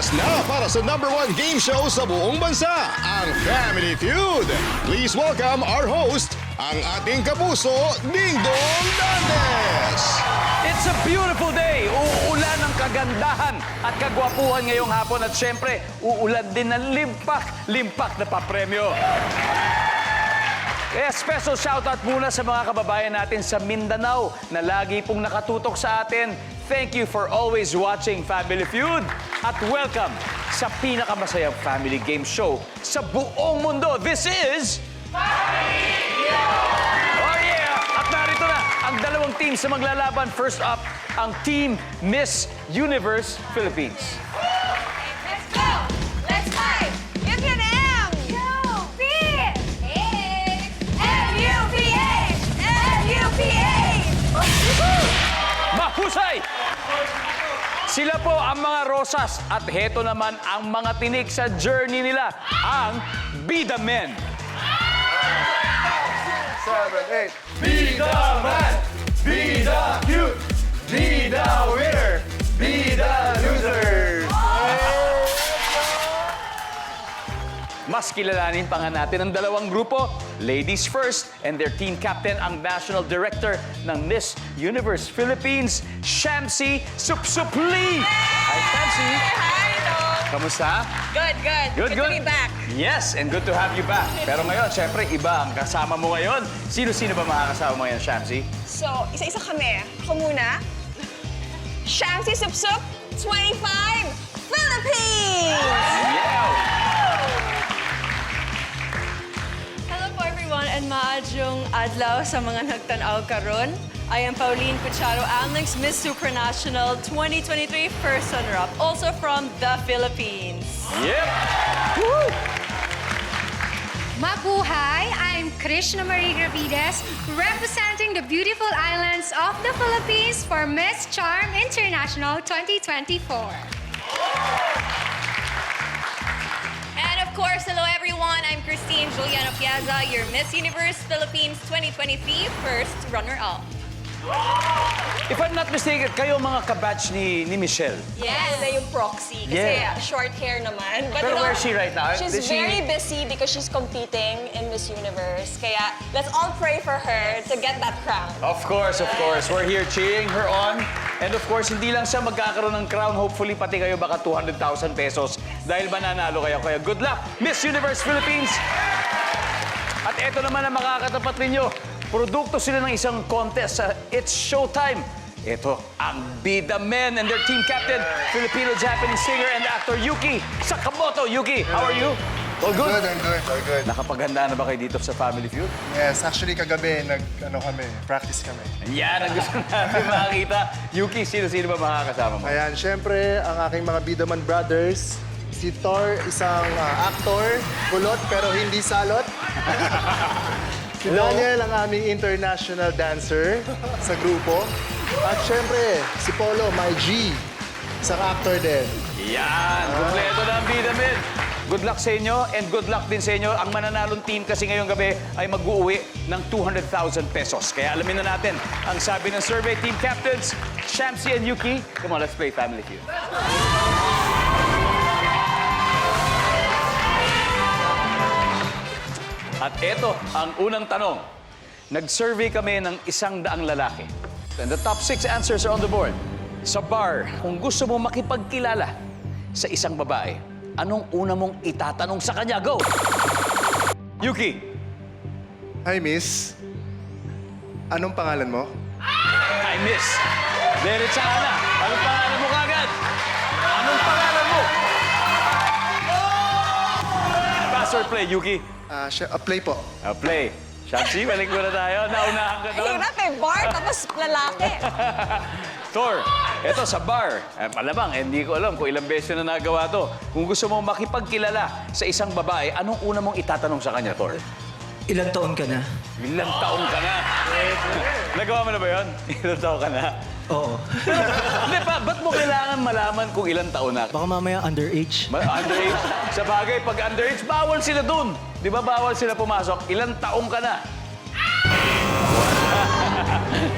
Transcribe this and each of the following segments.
Oras na para sa #1 game show sa buong bansa, ang Family Feud. Please welcome our host, ang ating kapuso, Dingdong Dantes. It's a beautiful day. Uulan ng kagandahan at kagwapuhan ngayong hapon at syempre, uulan din ng limpak na papremyo. Kaya special shoutout muna sa mga kababayan natin sa Mindanao na lagi pong nakatutok sa atin. Thank you for always watching Family Feud at welcome sa pinakamasayang family game show sa buong mundo. This is... Family Feud! Oh yeah! At narito na ang dalawang teams na maglalaban. First up, ang Team Miss Universe Philippines. Let's go! Let's fight! Give me an M! Go! P! H! M-U-P-H! M-U-P-H! Mahusay! Sila po ang mga rosas at heto naman ang mga tinik sa journey nila, ang Bida Men. 7, 8. Bida Man! Bida Cute! Bida Winner! Bida Loser! Mas kilalanin pa nga natin ang dalawang grupo. Ladies first, and their team captain, ang National Director ng Miss Universe Philippines, Shamsi Supsupli. Hi, Shamsi. Hi, Dong! Kamusta? Good, good. Good to be back. Yes, and good to have you back. Pero ngayon, syempre, iba ang kasama mo ngayon. Sino-sino ba makakasama mo ngayon, Shamsi? So, isa-isa kami. Ako muna. Shamsi Supsup, 25, Philippines! Yeah! Hello po everyone and maadjong adlaw sa mga nagtanaw karon. I am Pauline Cucharo Amlix, Miss Supranational 2023 first runner-up, also from the Philippines. Yep! Woo! Mabuhay! I'm Krishna Marie Gravides, representing the beautiful islands of the Philippines for Miss Charm International 2024. And of course, hello everyone. I'm Christine Juliana Piazza, your Miss Universe Philippines 2023 first runner-up. If I'm not mistaken, kayo mga kabatch ni Michelle. Yes. Na yung proxy. Kasi Yeah. short hair naman. But Pero you know, where's she right now? She's Is she- very busy because she's competing in Miss Universe. Kaya let's all pray for her to get that crown. Of course, of course. We're here cheering her on. And of course, hindi lang siya magkakaroon ng crown. Hopefully, pati kayo baka 200,000 pesos dahil mananalo kayo. Kaya good luck, Miss Universe Philippines! At eto naman ang makakatapat ninyo. Produkto sila ng isang contest sa It's Showtime. Ito ang Bida Men and their team captain, Filipino-Japanese singer and actor Yuki Sakamoto. Yuki, how are you? All good? I'm good. Nakapaganda na ba kayo dito sa Family Feud? Yes, actually kagabi, practice kami. Yan ang gusto natin makakita. Yuki, sino-sino ba makakasama mo? Ayan, syempre, ang aking mga Bidaman brothers, si Thor, isang actor, kulot pero hindi salot. Si Daniel, ang aming international dancer sa grupo. At syempre, si Polo, my G, isang actor din. Yan! Kompleto na ang Bida Men. Good luck sa inyo and good luck din sa inyo. Ang mananalong team kasi ngayong gabi ay mag-uuwi ng 200,000 pesos. Kaya alamin na natin ang sabi ng survey team captains, Shamsi and Yuki. Come on, let's play Family Feud. At eto ang unang tanong. Nag-survey kami ng 100 lalaki. And the top 6 answers are on the board. Sa bar, kung gusto mong makipagkilala sa isang babae, anong una mong itatanong sa kanya? Go! Yuki. Hi, miss. Anong pangalan mo? Hi, miss. Diretsa ka na. Anong pangalan mo kagad? Anong pangalan mo? Pass or play, Yuki? Play po. Play. Shamsi, balik mo na tayo. Naunahan ka doon. Hirap eh, bar tapos lalaki. Thor, eto sa bar. Malamang, hindi ko alam kung ilang beses na nagawa to. Kung gusto mong makipagkilala sa isang babae, anong una mong itatanong sa kanya, Thor? Ilang taon ka na? Ilang taon ka na? Nagawa mo na ba yun? Ilang taon ka na? Oo. Hindi pa, ba't mo kailangan malaman kung ilang taon na? Baka mamaya underage. Underage. Sa bagay, pag underage, bawal sila dun. Di ba bawal sila pumasok? Ilang taong ka na?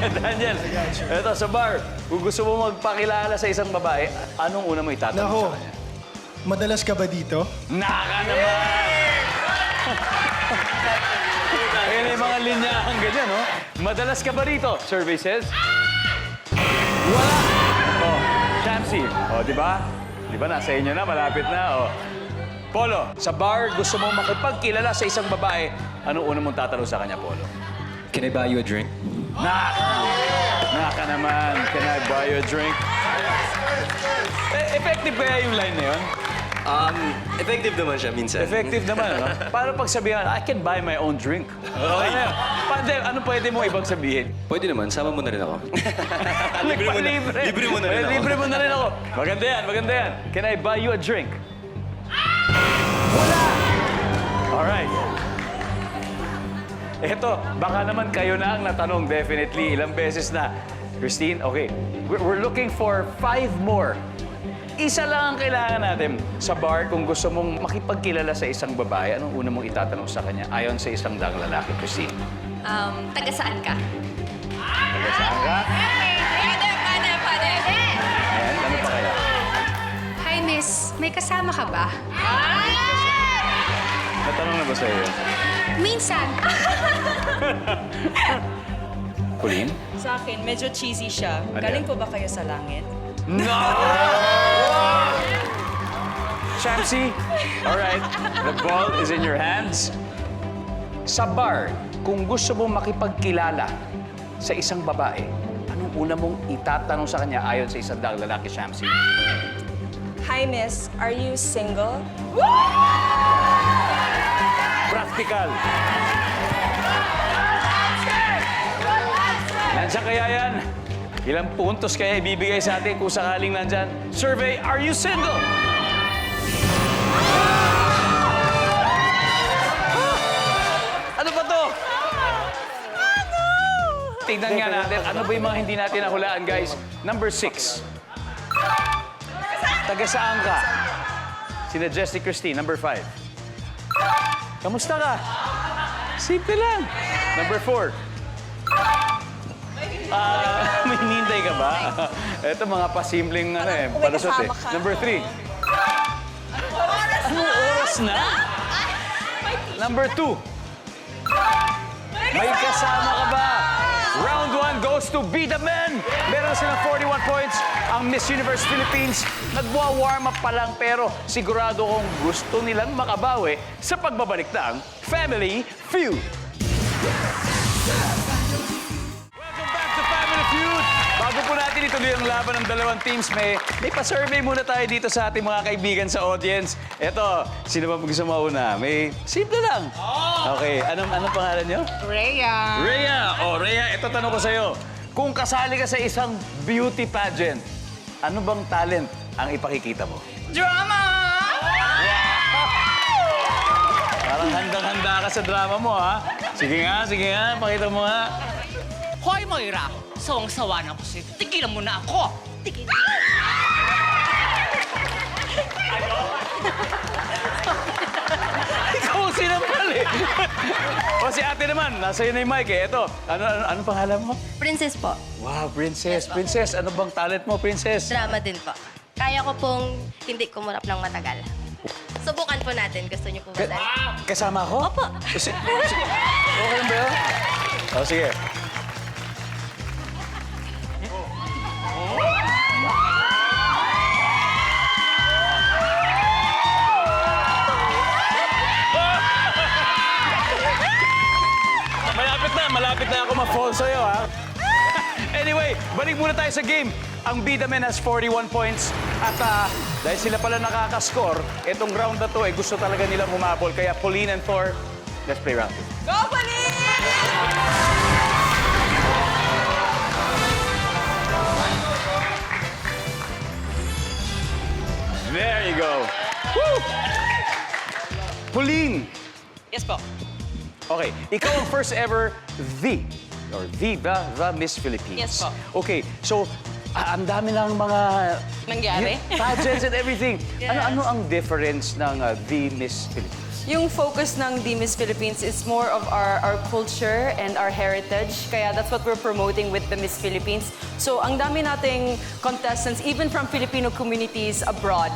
Daniel, eto sa bar, kung gusto mo magpakilala sa isang babae, anong una mo itatanong Nako. sa kanya? Madalas ka ba dito? Naka naman! Ayan yung mga linyahang ganyan, no? Madalas ka ba rito? Survey says. Wala! Oh, Shamsi. Oh, di ba? Di ba, nasa inyo na, malapit na, oh. Polo, sa bar, gusto mong makipagkilala sa isang babae. Anong una mong tatanong sa kanya, Polo? Can I buy you a drink? Naka naman. Can I buy you a drink? Effective kaya yung line na yun? Effective naman siya minsan. Effective naman, ano? Paano pag sabihan, I can buy my own drink? Ano pwede mo ibang sabihin? Pwede naman, sama mo na rin ako. Libre mo na rin ako. Libre mo na rin ako. Maganda yan, maganda yan. Can I buy you a drink? Wala! Alright. Eto, baka naman kayo na ang natanong, definitely. Ilang beses na. Christine, okay. We're looking for 5 more. Isa lang ang kailangan natin sa bar kung gusto mong makipagkilala sa isang babae. Anong una mong itatanong sa kanya ayon sa isang daang lalaki, Christine? Taga saan ka? Taga saan ka? Pwede. Ayan, ano pa kaya? Hi, miss. May kasama ka ba? Natanong na ba sa iyo? Minsan. Pauline? Sa akin, medyo cheesy siya. Ano Galing yan? po ba kayo sa langit? No! Shamsi, all right. The ball is in your hands. Sa bar, kung gusto mong makipagkilala sa isang babae, anong una mong itatanong sa kanya ayon sa isang daang lalaki, Shamsi? Hi, miss. Are you single? Practical. Nandiyan kaya yan? Ilang puntos kaya ibibigay sa atin kung sakaling nandyan? Survey, are you single? Ano ba to? Tignan nga natin, ano ba yung mga hindi natin nahulaan, guys? Number 6. Taga saan ka? Sinuggest ni Christine. Number 5. Kamusta ka? Simple lang. Number 4. May hinintay ka ba? Ito mga pasimpleng palusot eh. Number 3. Anong oras na? Number 2. May kasama ka ba? Round 1 goes to Be The Man. Meron silang 41 points. Ang Miss Universe Philippines, nagwa-warm up pa lang pero sigurado kong gusto nilang makabawi sa pagbabalik ng Family Feud. Welcome back to Family Feud. Bago po natin ituloy ang laban ng dalawang teams, may pa-survey muna tayo dito sa ating mga kaibigan sa audience. Eto, sino ba gusto mauna? May simple lang. Okay, anong pangalan nyo? Rhea. Rhea! Oh, Rhea, ito tanong ko sa'yo. Kung kasali ka sa isang beauty pageant, ano bang talent ang ipakikita mo? Drama! Parang handang-handa ka sa drama mo, ha? Sige nga, pakita mo nga. Hoy, Moira! Sawang-sawa na ako sa'yo. Tigilan mo na ako! Tigilan! Ikaw ang sinampal eh. O si ate naman, nasa iyo na yung mic eh. Ito, ano pangalan mo? Princess po. Wow, Princess. Princess, ano bang talent mo, Princess? Drama din po. Kaya ko pong hindi kumurap ng matagal. Subukan po natin. Gusto niyo po ba dahil? Kasama ako? Opo. Okay lang ba yun? O, sige. Malapit na ako ma-fall sa'yo, ha? Anyway, balik muna tayo sa game. Ang Be The Man has 41 points. At dahil sila pala nakaka-score, itong round na to, gusto talaga nilang humabol. Kaya Pauline and Thor, let's play round 2. Go, Pauline! There you go. Woo! Pauline! Yes po. Okay, ikaw ang first ever the Miss Philippines. Yes po. Okay, so ang dami lang mga Nangyari? pageants and everything. Yes. Ano ang difference ng the Miss Philippines? Yung focus ng The Miss Philippines is more of our culture and our heritage. Kaya that's what we're promoting with the Miss Philippines. So ang dami nating contestants, even from Filipino communities abroad.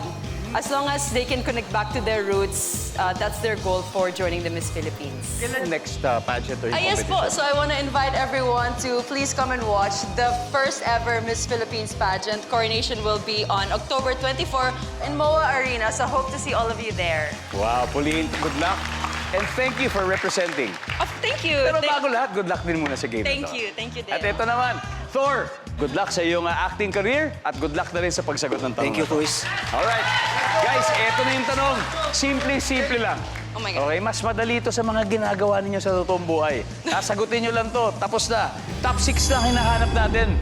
As long as they can connect back to their roots, that's their goal for joining the Miss Philippines. Kailan next pageant or Yes po. competition? So I want to invite everyone to please come and watch the first ever Miss Philippines pageant. Coronation will be on October 24 in MOA Arena. So hope to see all of you there. Wow, Pauline, good luck. And thank you for representing. Oh, thank you. Pero bago lahat, good luck din muna sa game Thank na to. you. Thank you, At Dale. ito naman, Thor, good luck sa iyong acting career at good luck na rin sa pagsagot ng tanong. Thank you, na to. Kuis. Alright. Guys, ito na yung tanong. Simple lang. Oh my God. Okay, mas madali ito sa mga ginagawa ninyo sa totoong buhay. Sasagutin nyo lang to. Tapos na. Top 6 lang hinahanap natin.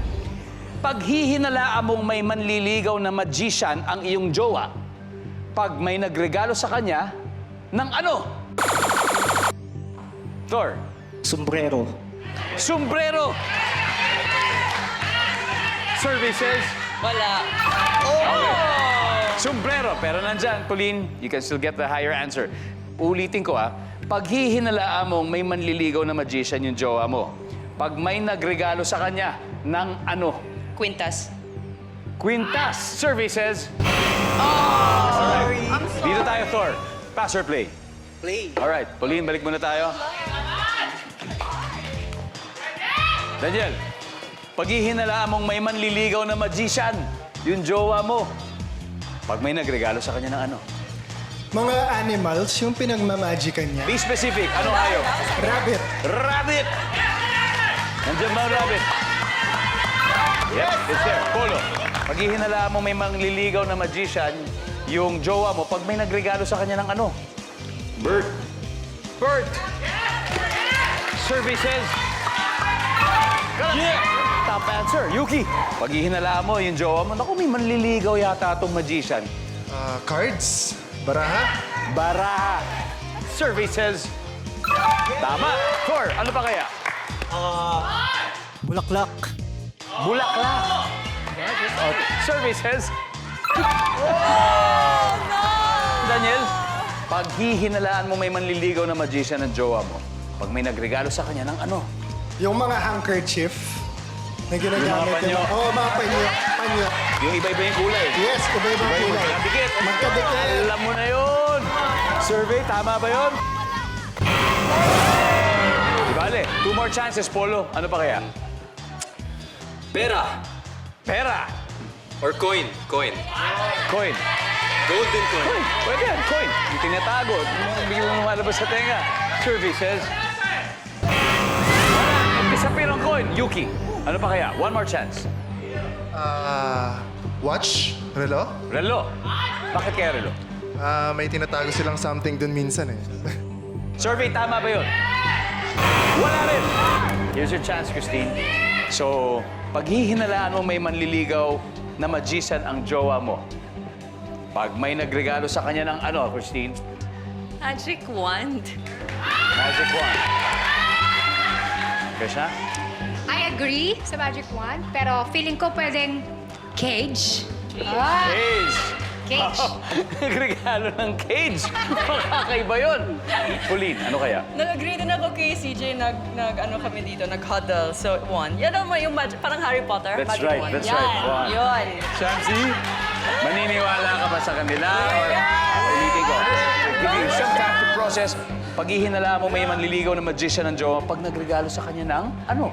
Pag hihinalaan mong may manliligaw na magician ang iyong jowa, pag may nagregalo sa kanya, ng ano? Thor. Sombrero. Sombrero. Services. Wala. Sombrero. Pero nandyan, Pauline, you can still get the higher answer. Ulitin ko pag hihinalaan mong may manliligaw na magician yung jowa mo, pag may nagregalo sa kanya ng ano? Quintas. Quintas. Services. Alright. Dito tayo, Thor. Pass or play? Play. Alright, Pauline, balik muna tayo. Daniel, pag hihinalaan mong may manliligaw na magician, yung jowa mo, pag may nagregalo sa kanya ng ano? Mga animals, yung pinagmamagican niya. Be specific, ano hayop? Rabbit. Rabbit! Nandiyan ba ang rabbit? Yep, it's there. Polo. Pag hihinalaan mong may manliligaw na magician, yung jowa mo, pag may nagregalo sa kanya ng ano? Bird. Bird. Services. Yeah. Top answer. Yuki. Pag hihinalaan mo yung jowa mo, naku, may manliligaw yata itong magician. Cards. Baraha. Baraha. Services. Tama. Thor, ano pa kaya? Bulaklak. Bulaklak. Okay. Services. Daniel, pag hihinalaan mo may manliligaw na magician ng jowa mo, pag may nagregalo sa kanya ng ano? Yung mga handkerchief na ginagamit. Yung mga panyo. Oo, mga panyo. Panyo. Yung iba-iba yung kulay. Yes, iba-iba Iba yung kulay. magkadikit. Magkadikit. Alam mo na yun. Survey, tama ba yun? Di bale, 2 more chances, Polo. Ano pa kaya? Pera. Pera. Or coin. Coin. Coin. Golden coin. Coin. Pwede yan, coin. Yung tinatago. Yung bigyan mo lumalabas sa tenga. Services. Wala. Disappear ang coin. Yuki. Ano pa kaya? 1 more chance. Watch? Relo? Relo. Bakit kaya relo? May tinatago silang something dun minsan eh. Survey, tama ba yun? Wala rin. Here's your chance, Christine. So, pag hihinalaan mo may manliligaw na magician ang jowa mo, pag may nagregalo sa kanya ng ano, Christine? Magic wand. Magic wand. Krisha? I agree sa Magic Wand, pero feeling ko pwedeng cage. Cage. Cage. Nagregalo ng cage. Makakaiba yun. Pauline, ano kaya? Nag-agree din ako kay CJ, ano kami dito, nag-huddle. So, wand. Yan naman yung magic, parang Harry Potter. That's magic right, wand. that's Yan, right. Wand. Yun. Shamsi, maniniwala ka ba sa kanila? Or ulitin ko? Give you some time to process. Pag hihinalaan mo may manliligaw na magician ng jowa, pag nagregalo sa kanya ng ano?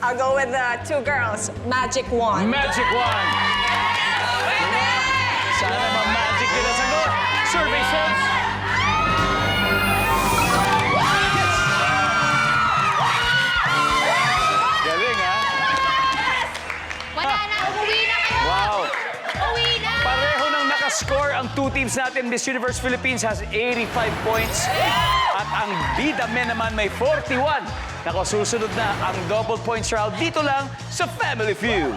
I'll go with the 2 girls. Magic wand. Magic wand! Sana ma-magic din ang sagot. Services! Galing, ha? Wala na, umuwi na kayo! Wow! Umuwi na! Pareho nang nakascore ang 2 teams natin. Miss Universe Philippines has 85 points. At ang Bida Men naman may 41. Nako, susunod na ang double points round dito lang sa Family Feud.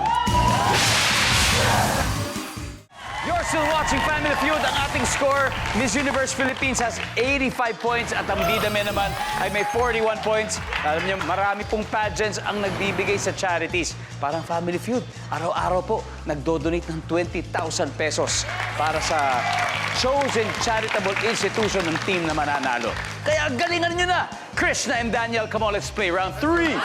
You're still watching Family Feud. Ang ating score, Miss Universe Philippines has 85 points at ang Bida Men naman ay may 41 points. Alam niyo, marami pong pageants ang nagbibigay sa charities. Parang Family Feud, araw-araw po nagdodonate ng 20,000 pesos para sa chosen charitable institution ng team na mananalo. Kaya galingan niyo na! Krishna and Daniel, come on, let's play round 3.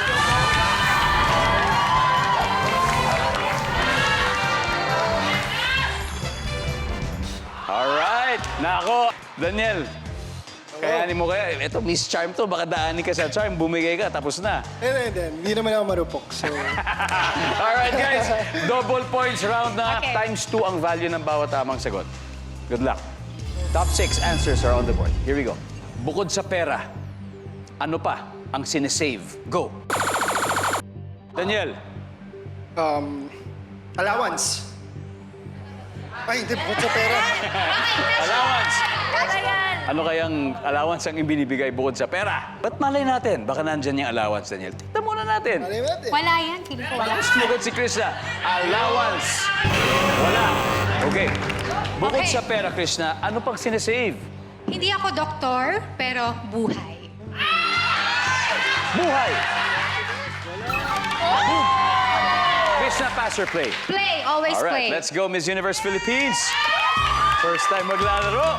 Alright. Nako, Daniel. Kaya mo kaya, ito Miss Charm to, baka daanin ka sa charm, bumigay ka, tapos na. Hindi naman ako marupok. So, Alright guys, double points round na Okay. times 2 ang value ng bawat tamang sagot. Good luck. Top 6 answers are on the board. Here we go. Bukod sa pera, ano pa ang sinesave? Go. Daniel, allowance. Ay, hindi. Bukod sa pera. allowance. Ano yan? Ano kayang allowance ang ibinibigay bukod sa pera? Ba't malay natin? Baka nandyan yung allowance, Daniel. Tignan muna natin. Alam natin. Wala yan, feeling ko wala. Sumagot si Krishna. Allowance. Wala. Okay. Bukod Okay. sa pera, Krishna, ano pang sinesave? Hindi ako doktor, pero buhay. Buhay. Krishna, pass or play? Play, always All play. right, let's go, Miss Universe Philippines. First time maglalaro.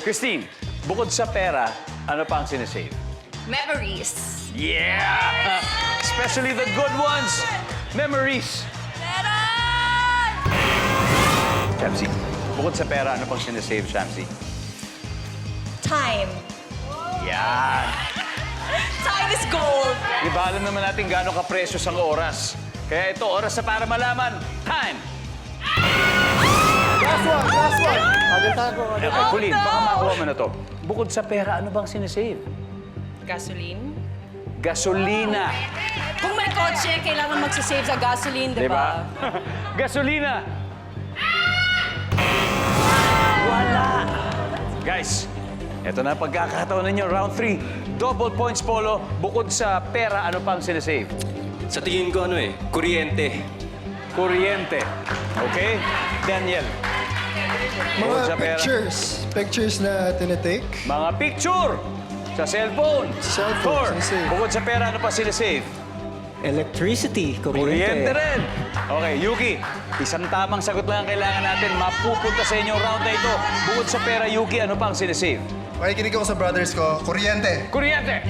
Christine, bukod sa pera, ano pa ang sinesave? Memories. Yeah! Especially the good ones. Memories. Shamsi, bukod sa pera, ano pang sinesave, Shamsi? Time. Yan. Time is gold. Diba, alam naman natin gaano kapresyo ang oras. Kaya ito, oras na para malaman. Time! Last one. Agad ako. Pauline, baka makuha mo na to. Bukod sa pera, ano bang sinesave? Gasoline. Gasolina. Kung may kotse, kailangan magsasave sa gasoline, di Diba? ba? Gasolina. Wala. Guys, eto na pagkakataon ninyo. Round 3. Double points, Polo. Bukod sa pera, ano pang sinesave? Sa tingin ko kuryente. Kuryente. Okay? Daniel. Bukod sa Mga pera. pictures na tinitake. Mga picture sa cellphone. Cellphone, Thor, sinesave. bukod sa pera, ano pa sinesave? Electricity, Kuryente kuryente. rin. Okay, Yuki, isang tamang sagot lang ang kailangan natin. Mapupunta sa inyong round na ito. Bukod sa pera, Yuki, ano pa ang sinesave? Makikinig ako sa brothers ko. Kuryente. Kuryente!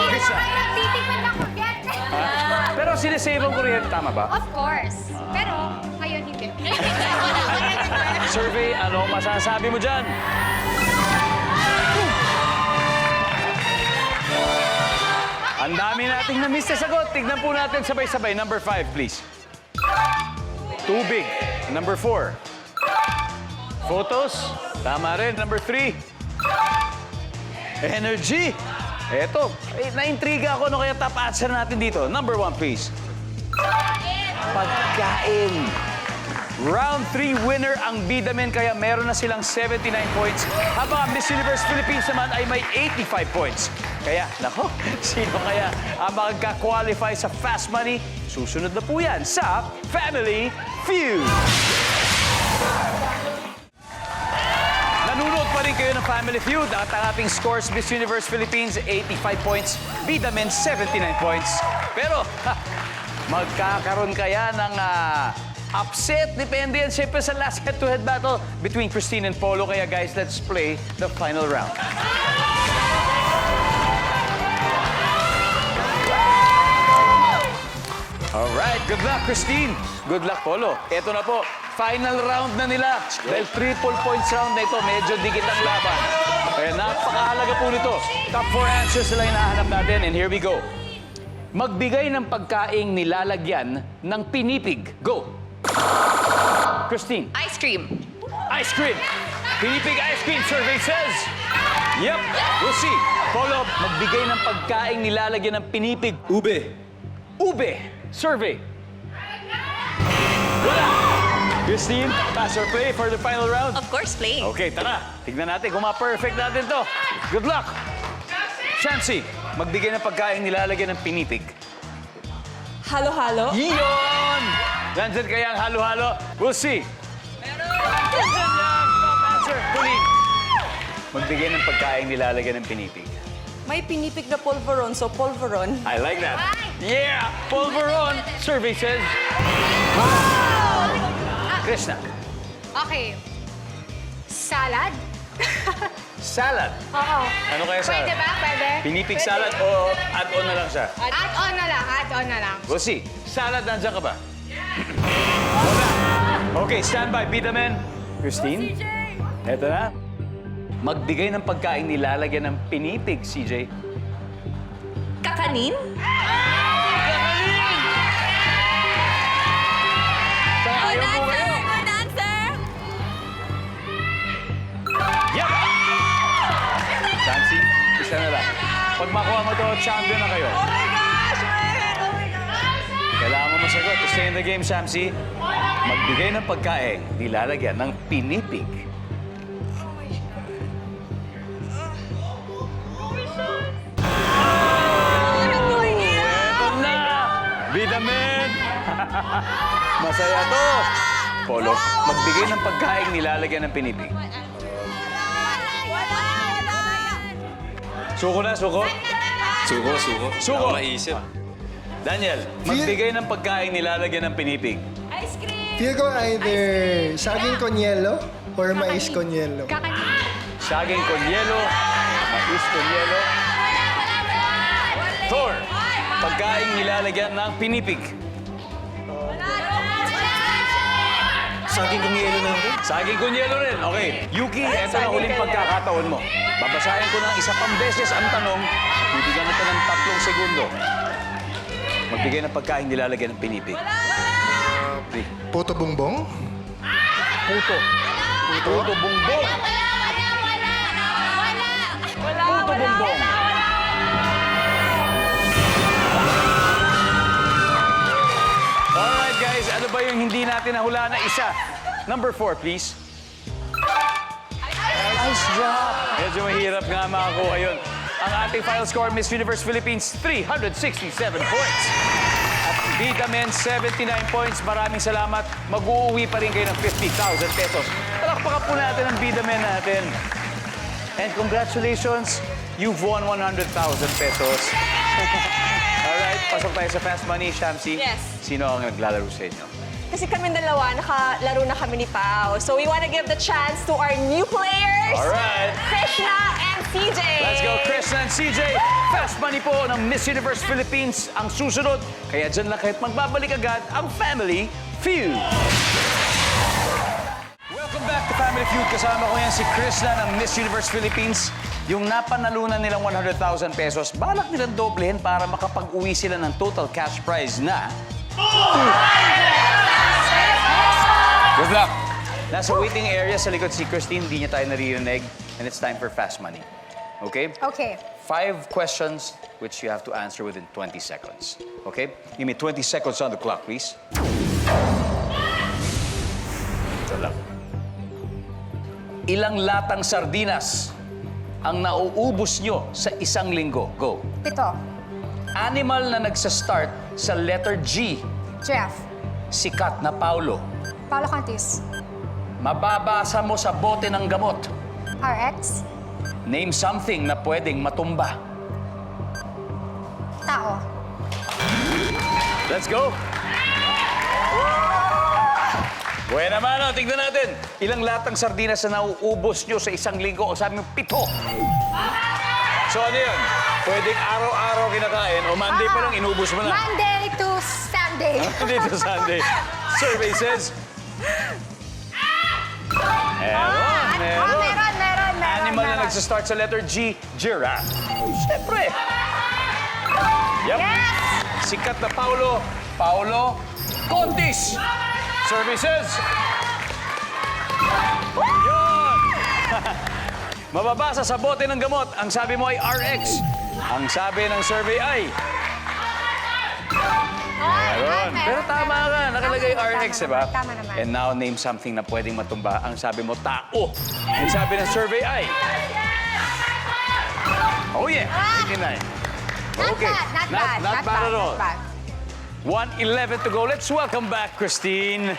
Krishna. Nagtitipid ng kuryente. Pero sinesave ang kuryente, tama ba? Of course. Pero, ngayon hindi. Survey, ano masasabi mo dyan? Ang dami nating na-miss na sagot. Tignan po natin sabay-sabay. Number 5, please. Tubig. Number 4. Photos. Tama rin. Number 3. Energy. Eto. Na-intriga ako. Ano kaya top answer natin dito? Number 1, please. Pagkain. Round 3 winner ang Bida Men, kaya meron na silang 79 points. Habang ang Miss Universe Philippines naman ay may 85 points. Kaya, nako, sino kaya ang magka-qualify sa Fast Money? Susunod na po yan sa Family Feud. Nanonood pa rin kayo ng Family Feud at ang ating scores, Miss Universe Philippines, 85 points, Bida Men, 79 points. Pero, magkakaroon kaya ng upset? Depende yan siyempre sa last head-to-head battle between Christine and Polo. Kaya guys, let's play the final round. Alright, good luck, Christine. Good luck, Polo. Ito na po, final round na nila. Dahil triple points round na ito, medyo dikit ang laban. Kaya napakahalaga po nito. Top 4 answers na lang hinahanap natin, and here we go. Magbigay ng pagkaing nilalagyan ng pinipig. Go! Christine. Ice cream. Ice cream. Pinipig ice cream, survey says. Yep, we'll see. Polo, magbigay ng pagkaing nilalagyan ng pinipig. Ube. Ube, survey. Wala. Christine, pass or play for the final round? Of course, play. Okay, tara. Tignan natin kung ma-perfect natin to. Good luck. Shamsi, magbigay ng pagkaing nilalagyan ng pinipig. Halo-halo. Iyon! Nandyan kaya ang halo-halo? We'll see. Nandyan yan. Top answer. Pauline. Magbigay ng pagkain nilalagyan ng pinipig. May pinipig na polvoron, so polvoron. I like that. Yeah! Pulveron. Survey says. Krishna. Okay. Salad? Salad. Oo. Ano kaya salad? Pwede ba? Pwede? Pinipig salad o add-on na lang siya? Add-on na lang, add-on na lang. We'll see. Salad, nandiyan ka ba? Okay, stand by, Bida Men. Christine? Eto na. Magbigay ng pagkain nilalagyan ng pinipig, CJ. Kakanin? Ayaw mo ngayon. Good answer! Yep! Chancy, isa na lang. Pag makuha mo to, champion na kayo. Oh my gosh! Oh my gosh! Kailangan mo masagot. To stay in the game, Shamsi, magbigay ng pagkain nilalagyan ng pinipig. Eto na! Bida Men! Masaya to! Polo, magbigay ng pagkain nilalagyan ng pinipig. Suko na, suko. Suko. Suko. Ako maisip. Daniel, magbigay ng pagkain nilalagyan ng pinipig. Ice cream! Feel ko either saging konyelo or mais konyelo. Kakanin. Saging con yelo, mais con yelo. Thor, pagkain nilalagyan ng pinipig. Saging konyelo na ako. Saging con yelo rin. Okay. Yuki, eto na huling pagkakataon mo. Babasahin ko ng isa pang beses ang tanong. Bibigyan kita ng 3 segundo. Magbigay ng pagkain nilalagyan ng pinipig. Puto bongbong? Puto. Puto bongbong. Puto bongbong. Alright guys, ano ba yung hindi natin nahula na isa? Number 4, please. Nice job! Medyo mahirap nga makakuha yun. Ang ating final score, Miss Universe Philippines, 367 points. At Bida Men, 79 points. Maraming salamat. Mag-uuwi pa rin kayo ng 50,000 pesos. Palakpakan po natin ang Bida Men natin. And congratulations, you've won 100,000 pesos. Alright, pasok tayo sa Fast Money. Shamsi, Yes. sino ang naglalaro sa inyo? Kasi kami dalawa, nakalaro na kami ni Pao. So we want to give the chance to our new players, Alright. Krishna and CJ. Let's go, Krishna and CJ. Fast Money po ng Miss Universe Philippines ang susunod. Kaya dyan lang kahit magbabalik agad ang Family Feud. Welcome back to Family Feud. Kasama ko yan si Krishna ng Miss Universe Philippines. Yung napanalunan nilang 100,000 pesos, balak nilang doblehin para makapag-uwi sila ng total cash prize na... Good luck! Nasa waiting area sa likod si Christine, hindi niya tayo naririnig. And it's time for Fast Money. Okay? Okay. 5 questions which you have to answer within 20 seconds. Okay? Give me 20 seconds on the clock, please. Ito lang. Ilang latang sardinas ang nauubos nyo sa isang linggo? Go. 7. Animal na nagsa-start sa letter G. Jeff. Sikat na Paulo. Paolo Contis. Mababasa mo sa bote ng gamot. RX. Name something na pwedeng matumba. Tao. Let's go! Buena mano, tignan natin. Ilang latang sardinas na nauubos nyo sa isang linggo? O sabi mo, 7. So ano yun? Pwedeng araw-araw kinakain o Monday pa lang inubos mo na. Monday to Sunday. Monday to Sunday. Survey says... Meron. Meron. Animal na nagsastart sa letter G, giraffe. Siyempre. Yep. Yes! Sikat na Paulo Contis. Services. Yun. Mababasa sa bote ng gamot. Ang sabi mo ay RX. Ang sabi ng survey ay... Meron. Pero tama ka. Nakalagay RX, diba? Tama naman. And now, name something na pwedeng matumba. Ang sabi mo, tao. Ang sabi ng survey ay... Oh yeah, 89. Okay. Not bad at all. 1:11 to go. Let's welcome back, Christine.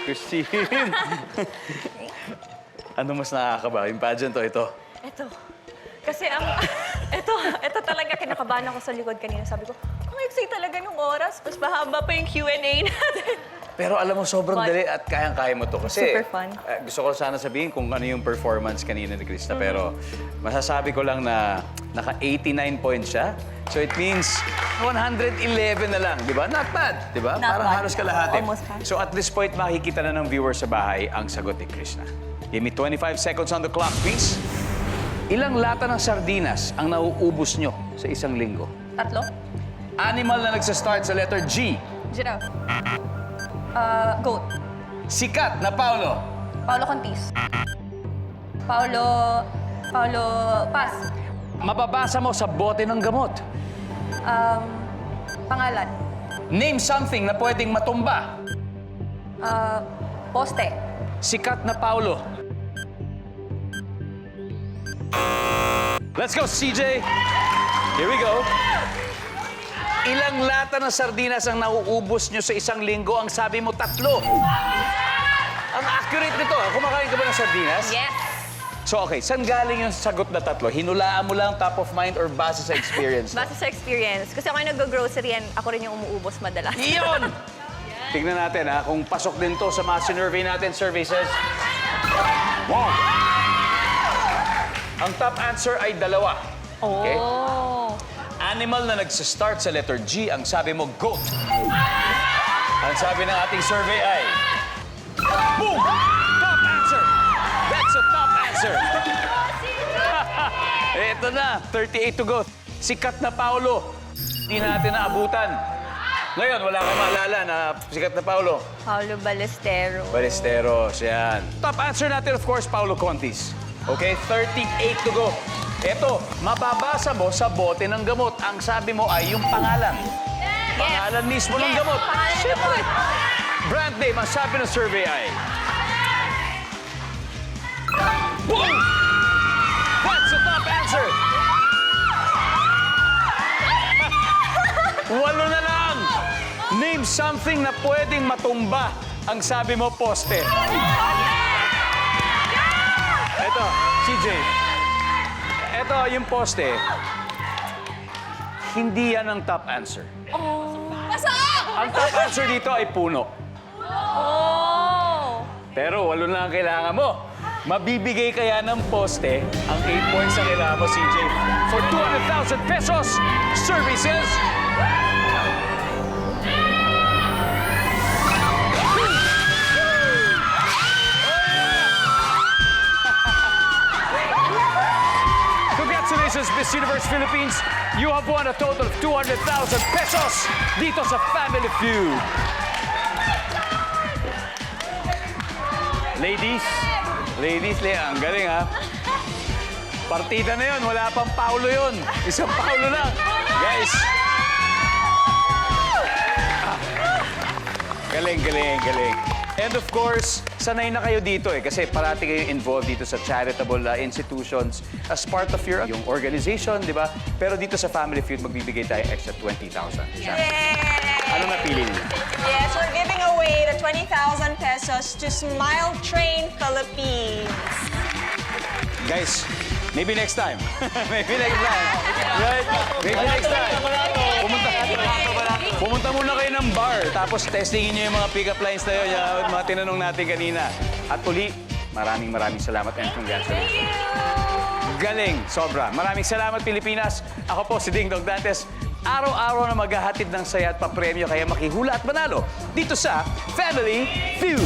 Christine. Ano mas nakakaba? Yung pageant o ito? Ito. Kasi ito talaga kinakabahan ako sa likod kanina. Sabi ko, ang excited talaga nung oras. Mas mahaba pa yung Q&A natin. Pero alam mo, sobrang Fun. dali at kayang-kaya mo to. Kasi Super fun. Gusto ko sana sabihin kung ano yung performance kanina ni Krista. Pero masasabi ko lang na Naka-89 points siya. So it means 111 na lang, di ba? Not bad, di ba? Not Parang bad. halos kalahati. Almost half. So at this point, makikita na ng viewers sa bahay ang sagot ni Krishna. Give me 25 seconds on the clock, please. Ilang lata ng sardinas ang nauubos nyo sa isang linggo? 3. Animal na nagsa-start sa letter G. Giraffe. Goat. Sikat na Paulo. Paolo Contis. Paolo... Pass. Mababasa mo sa bote ng gamot. Pangalan. Name something na pwedeng matumba. Poste. Sikat na Paulo. Let's go, CJ. Here we go. Ilang lata ng sardinas ang nauubos nyo sa isang linggo? Ang sabi mo, 3. Ang accurate nito. Kumakain ka ba ng sardinas? Yes. So, okay. Saan galing yung sagot na 3? Hinulaan mo lang top of mind or base sa experience? Base sa experience. Kasi ako yung nag-grocery and ako rin yung umuubos madalas. Iyon! Tignan natin ha, kung pasok din to sa mga sinurvey natin. Survey says... Wow! Ang top answer ay 2. Okay? Animal na nagsa-start sa letter G, ang sabi mo, goat. Ang sabi ng ating survey ay... Boom! Top answer! That's a top answer! Ito na, 38 to go. Sikat na Paulo. Hindi natin naabutan. Ngayon, wala kang maalala na sikat na Paulo. Paulo Ballesteros. Ballesteros, yan. Top answer natin, of course, Paulo Contis. Okay, 38 to go. Ito, mababasa mo sa bote ng gamot. Ang sabi mo ay yung pangalan. Pangalan mismo ng gamot. Pangalan ng Siyempre. gamot. Brand name, ang sabi ng survey ay... Boom! That's the top answer! 8 na lang! Name something na pwedeng matumba. Ang sabi mo, poste. Ito, CJ. Ito, yung poste. Hindi yan ang top answer. Ang top answer dito ay puno. Pero 8 na ang kailangan mo. Mabibigay kaya ng poste ang 8 points na kailangan mo, CJ. For 200,000 pesos, services. Congratulations, Miss Universe Philippines. You have won a total of 200,000 pesos dito sa Family Feud. Ladies, ang galing ha. Partida na yun, wala pang Paulo yun. Isang Paulo lang. Guys. Galing. And of course, sanay na kayo dito kasi parati kayo involved dito sa charitable institutions as part of your yung organization, di ba? Pero dito sa Family Feud, magbibigay tayo extra 20,000. Ano napili niyo? Yes, we're giving away the 20,000 pesos to Smile Train Philippines. Guys, maybe next time. Maybe next time. Right? Maybe next time. Pumunta muna kayo ng bar, tapos testingin niyo yung mga pick-up lines na yun, yung mga tinanong natin kanina. At uli, maraming salamat and congratulations. Galing, sobra. Maraming salamat, Pilipinas. Ako po si Ding Dong Dantes. Araw-araw na maghahatid ng saya at papremyo, kaya makihula at manalo dito sa Family Feud.